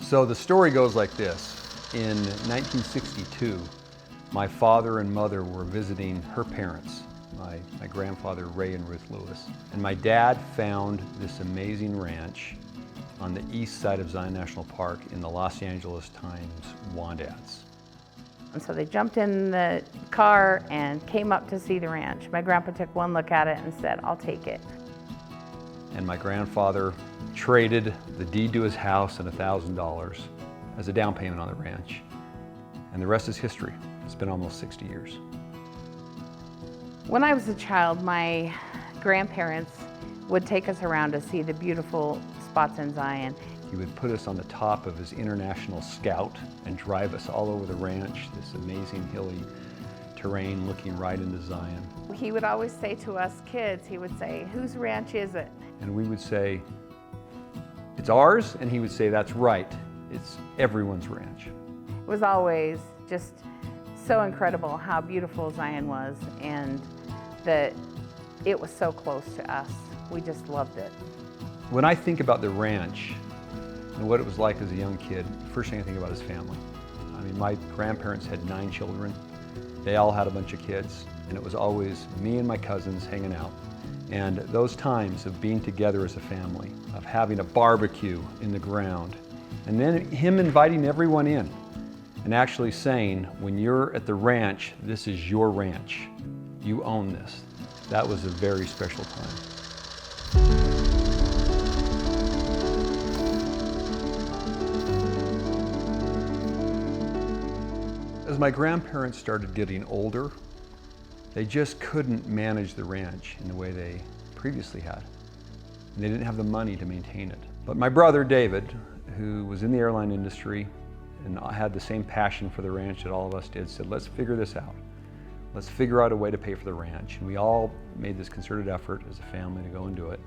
So the story goes like this. In 1962, my father and mother were visiting her parents, my grandfather Ray and Ruth Lewis. And my dad found this amazing ranch on the east side of Zion National Park in the Los Angeles Times want ads. And so they jumped in the car and came up to see the ranch. My grandpa took one look at it and said, "I'll take it." And my grandfather traded the deed to his house and $1,000 as a down payment on the ranch. And the rest is history. It's been almost 60 years. When I was a child, my grandparents would take us around to see the beautiful spots in Zion. He would put us on the top of his International Scout and drive us all over the ranch, this amazing hilly terrain looking right into Zion. He would always say to us kids, he would say, "Whose ranch is it?" And we would say, "It's ours," and he would say, "That's right, it's everyone's ranch." It was always just so incredible how beautiful Zion was and that it was so close to us. We just loved it. When I think about the ranch and what it was like as a young kid, the first thing I think about is family. I mean, my grandparents had 9 children. They all had a bunch of kids, and it was always me and my cousins hanging out. And those times of being together as a family, of having a barbecue in the ground, and then him inviting everyone in and actually saying, when you're at the ranch, this is your ranch. You own this. That was a very special time. As my grandparents started getting older, they just couldn't manage the ranch in the way they previously had. And they didn't have the money to maintain it. But my brother, David, who was in the airline industry and had the same passion for the ranch that all of us did, said, "Let's figure this out. Let's figure out a way to pay for the ranch." And we all made this concerted effort as a family to go and do it.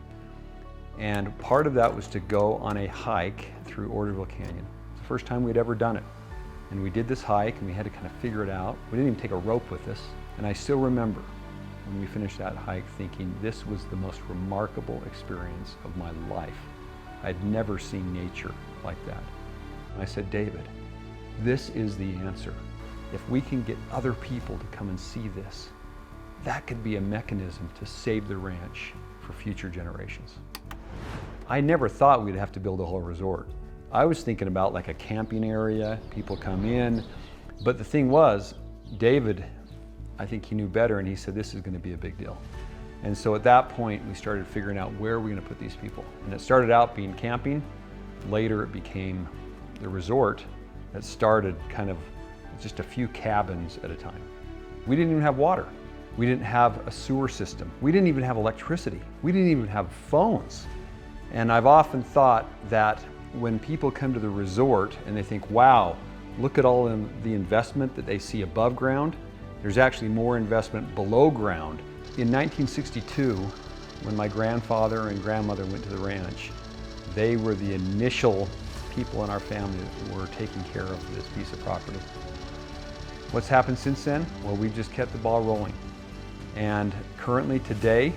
And part of that was to go on a hike through Orderville Canyon. It's the first time we'd ever done it. And we did this hike and we had to kind of figure it out. We didn't even take a rope with us. And I still remember when we finished that hike thinking this was the most remarkable experience of my life. I'd never seen nature like that. And I said, "David, this is the answer. If we can get other people to come and see this, that could be a mechanism to save the ranch for future generations." I never thought we'd have to build a whole resort. I was thinking about like a camping area, people come in. But the thing was, David, I think he knew better, and he said, "This is going to be a big deal." And so at that point, we started figuring out where are we going to put these people. And it started out being camping. Later, it became the resort that started kind of just a few cabins at a time. We didn't even have water. We didn't have a sewer system. We didn't even have electricity. We didn't even have phones. And I've often thought that when people come to the resort and they think, wow, look at all the investment that they see above ground, there's actually more investment below ground. In 1962, when my grandfather and grandmother went to the ranch, they were the initial people in our family that were taking care of this piece of property. What's happened since then? Well, we've just kept the ball rolling. And currently today,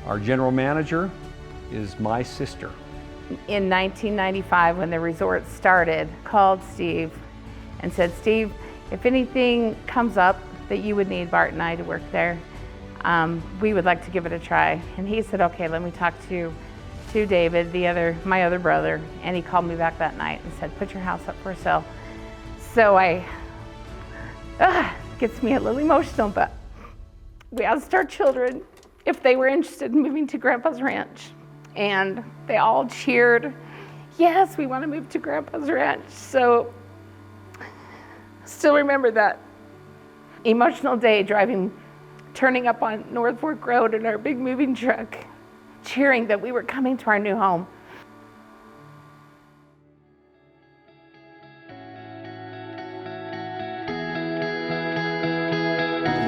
our general manager is my sister. In 1995, when the resort started, called Steve and said, "Steve, if anything comes up that you would need Bart and I to work there, we would like to give it a try." And he said, "Okay, let me talk to David, my other brother." And he called me back that night and said, "Put your house up for sale." So gets me a little emotional, but we asked our children if they were interested in moving to Grandpa's ranch. And they all cheered, "Yes, we want to move to Grandpa's ranch." So still remember that emotional day turning up on North Fork Road in our big moving truck, cheering that we were coming to our new home.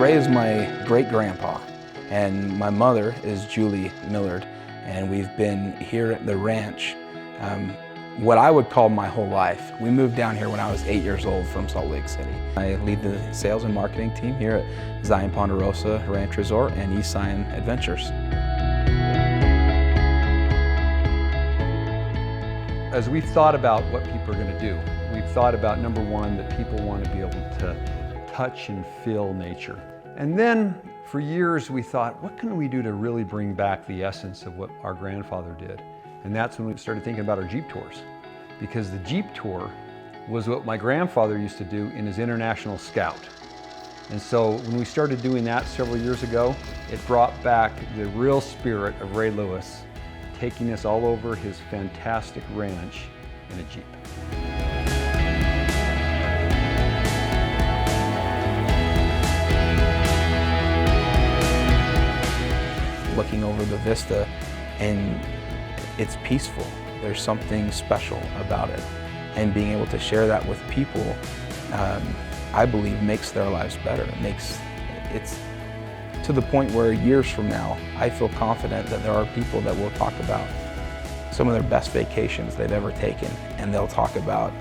Ray is my great-grandpa, and my mother is Julie Millard. And we've been here at the ranch what I would call my whole life. We moved down here when I was 8 years old from Salt Lake City. I lead the sales and marketing team here at Zion Ponderosa Ranch Resort and East Zion Adventures. as we've thought about what people are going to do, we've thought about, number one, that people want to be able to touch and feel nature. And then for years we thought, what can we do to really bring back the essence of what our grandfather did? And that's when we started thinking about our Jeep tours. Because the Jeep tour was what my grandfather used to do in his International Scout. And so when we started doing that several years ago, it brought back the real spirit of Ray Lewis, taking us all over his fantastic ranch in a Jeep. Looking over the vista, and it's peaceful. There's something special about it. And being able to share that with people, I believe makes their lives better. It's to the point where years from now, I feel confident that there are people that will talk about some of their best vacations they've ever taken, and they'll talk about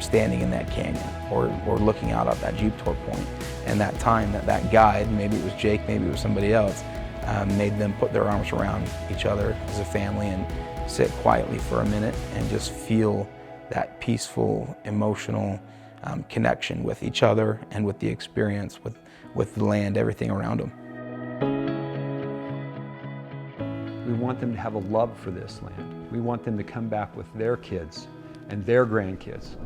standing in that canyon or looking out at that Jeep tour point, and that time that guide, maybe it was Jake, maybe it was somebody else, made them put their arms around each other as a family and sit quietly for a minute and just feel that peaceful, emotional connection with each other and with the experience, with the land, everything around them. We want them to have a love for this land. We want them to come back with their kids and their grandkids.